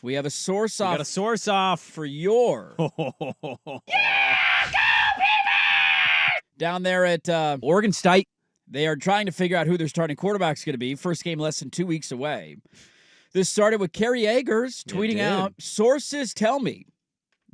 We have a source We off. got a source off for your. Down there at Oregon State. They are trying to figure out who their starting quarterback is going to be. First game less than 2 weeks away. This started with Kerry Eggers tweeting out, sources tell me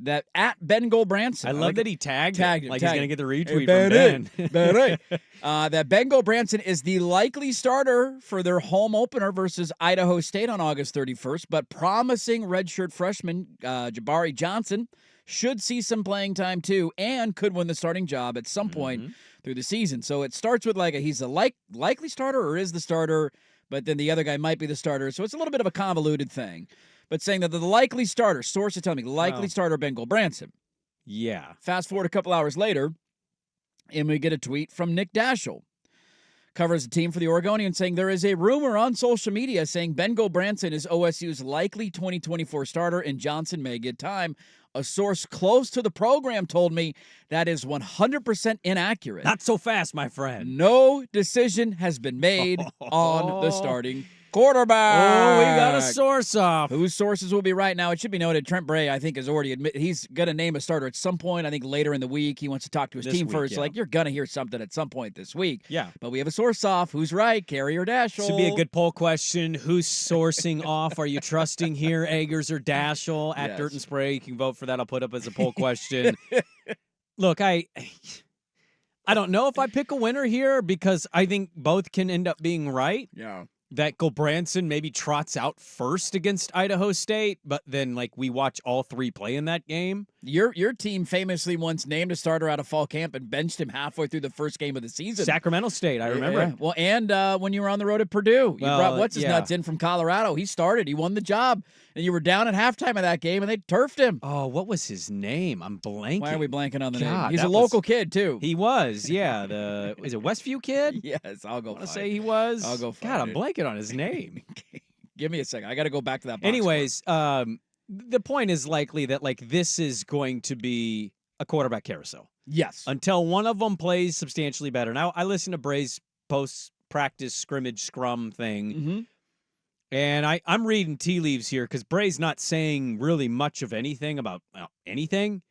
that at Ben Branson. I love that he tagged him. Like he's going to get the retweet from Ben. Ben. That Ben Branson is the likely starter for their home opener versus Idaho State on August 31st, but promising redshirt freshman Jabari Johnson should see some playing time too and could win the starting job at some point through the season. So it starts with he's a likely starter or is the starter, but then the other guy might be the starter. So it's a little bit of a convoluted thing. But saying that the likely starter, sources tell me, likely starter Ben Branson. Yeah. Fast forward a couple hours later, and we get a tweet from Nick Daschel. Covers the team for the Oregonian, saying there is a rumor on social media saying Ben Branson is OSU's likely 2024 starter and Johnson may get time. A source close to the program told me that is 100% inaccurate. Not so fast, my friend. No decision has been made on the starting quarterback. Oh, we got a source off. Whose sources will be right now? It should be noted, Trent Bray, I think, has already admitted he's going to name a starter at some point. I think later in the week. He wants to talk to his team first. Yeah. You're going to hear something at some point this week. Yeah. But we have a source off. Who's right, Kerry or Daschel? Should be a good poll question. Who's sourcing off? Are you trusting here, Eggers or Daschel? At Dirt and Sprague, you can vote for that. I'll put up as a poll question. Look, I don't know if I pick a winner here because I think both can end up being right. Yeah. That Branson maybe trots out first against Idaho State, but then we watch all three play in that game. Your team famously once named a starter out of fall camp and benched him halfway through the first game of the season. Sacramento State, I remember. Yeah. Well, and when you were on the road at Purdue, you brought what's-his-nuts in from Colorado. He started. He won the job. And you were down at halftime of that game, and they turfed him. Oh, what was his name? I'm blanking. Why are we blanking on the name? He's a local kid, too. He was, yeah. Is it Westview kid? Yes, I'll go I want to say he was. I'll go find God, I'm blanking on his name. Give me a second. I got to go back to that box Anyways, the point is likely that this is going to be a quarterback carousel. Yes. Until one of them plays substantially better. Now, I listened to Bray's post-practice scrimmage scrum thing, and I'm reading tea leaves here because Bray's not saying really much of anything about anything.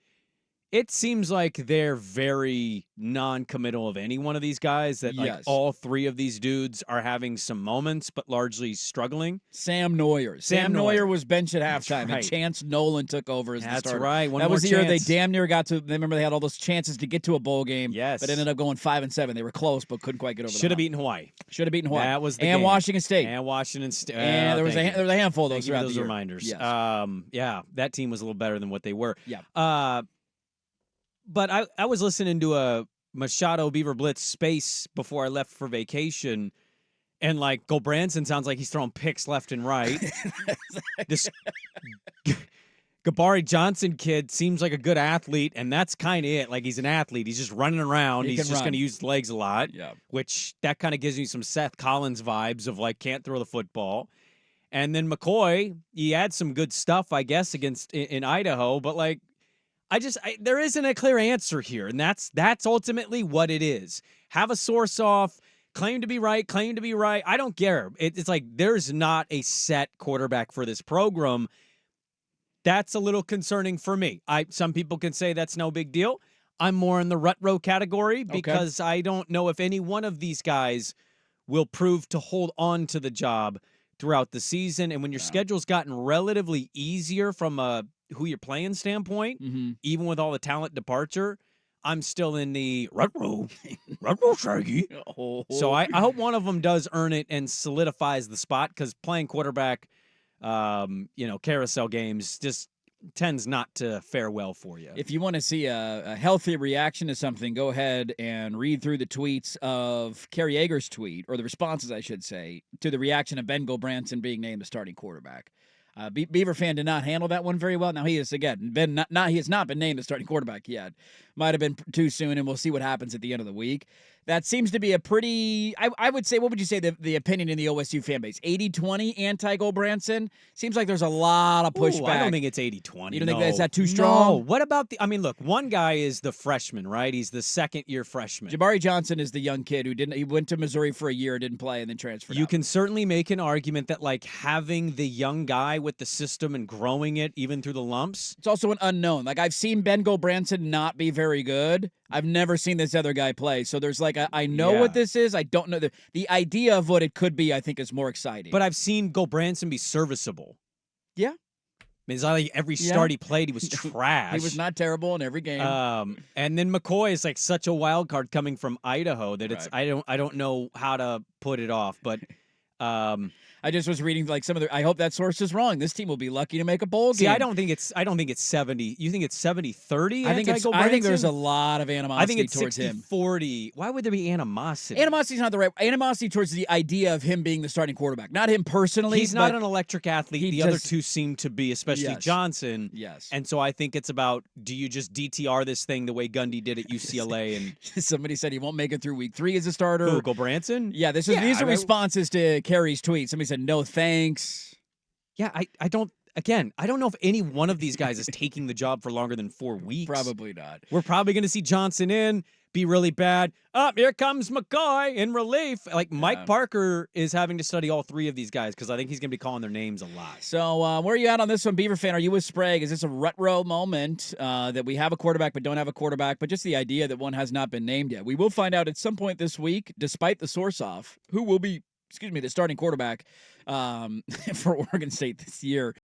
It seems like they're very non-committal of any one of these guys, that all three of these dudes are having some moments, but largely struggling. Sam Neuer. Sam Neuer was benched at halftime, and Chance Nolan took over as the starter. That's right. That was the year they damn near got to. Remember, they had all those chances to get to a bowl game. Yes. But ended up going 5-7. They were close, but couldn't quite get over the hump. Should have beaten Hawaii. Should have beaten Hawaii. That was the and game. Washington State. And Washington State. And there was a handful of those throughout the year. Reminders. Yes. Yeah, that team was a little better than what they were. Yeah. But I was listening to a Machado Beaver Blitz space before I left for vacation, and Branson sounds like he's throwing picks left and right. This Jabari Johnson kid seems like a good athlete, and that's kind of it. He's an athlete. He's just running around. He's just going to use his legs a lot, which that kind of gives me some Seth Collins vibes of can't throw the football. And then McCoy, he had some good stuff, I guess, in Idaho, but there isn't a clear answer here, and that's ultimately what it is. Have a source off, claim to be right. I don't care. It's there's not a set quarterback for this program. That's a little concerning for me. Some people can say that's no big deal. I'm more in the rut row category because I don't know if any one of these guys will prove to hold on to the job throughout the season. And when your schedule's gotten relatively easier from a who you're playing standpoint, even with all the talent departure, I'm still in the rut row shaggy. So I hope one of them does earn it and solidifies the spot, because playing quarterback, carousel games just tends not to fare well for you. If you want to see a healthy reaction to something, go ahead and read through the tweets of Kerry Eggers' tweet, or the responses, I should say, to the reaction of Ben Branson being named the starting quarterback. Beaver fan did not handle that one very well. Now he is, again, he has not been named the starting quarterback yet. Might have been too soon, and we'll see what happens at the end of the week. That seems to be a pretty, I would say, what would you say the opinion in the OSU fan base? 80-20 anti-Gulbranson? Seems like there's a lot of pushback. I don't think it's 80-20. You don't think that's too strong? No. What about look, one guy is the freshman, right? He's the second-year freshman. Jabari Johnson is the young kid he went to Missouri for a year, didn't play, and then transferred You out. can certainly make an argument that, like, having the young guy with the system and growing it even through the lumps. It's also an unknown. Like, I've seen Ben Gulbranson not be very good. I've never seen this other guy play. So there's like, I know what this is. I don't know. The idea of what it could be, I think, is more exciting. But I've seen Gulbranson be serviceable. Yeah. I mean, it's not like every start he played, he was trash. He was not terrible in every game. And then McCoy is like such a wild card coming from Idaho that it's I don't know how to put it off. But I just was reading like some of the. I hope that source is wrong. This team will be lucky to make a bowl game. See, I don't think it's 70. You think it's 70-30? I think there's a lot of animosity. I think it's towards 60-40. Why would there be animosity? Animosity is not the right. Animosity towards the idea of him being the starting quarterback, not him personally. He's not an electric athlete. The other two seem to be, especially Johnson. Yes. And so I think it's about, do you just DTR this thing the way Gundy did at UCLA? And somebody said he won't make it through week 3 as a starter. Who, Gulbranson? Yeah, these are responses to Kerry's tweet. Somebody said no thanks. Yeah, I don't know if any one of these guys is taking the job for longer than 4 weeks. Probably not. We're probably going to see Johnson be really bad. Here comes McCoy in relief. Like, Mike Parker is having to study all 3 of these guys because I think he's going to be calling their names a lot. So where are you at on this one, Beaver fan? Are you with Sprague? Is this a retro moment that we have a quarterback but don't have a quarterback, but just the idea that one has not been named yet? We will find out at some point this week, despite the source off, who will be the starting quarterback for Oregon State this year.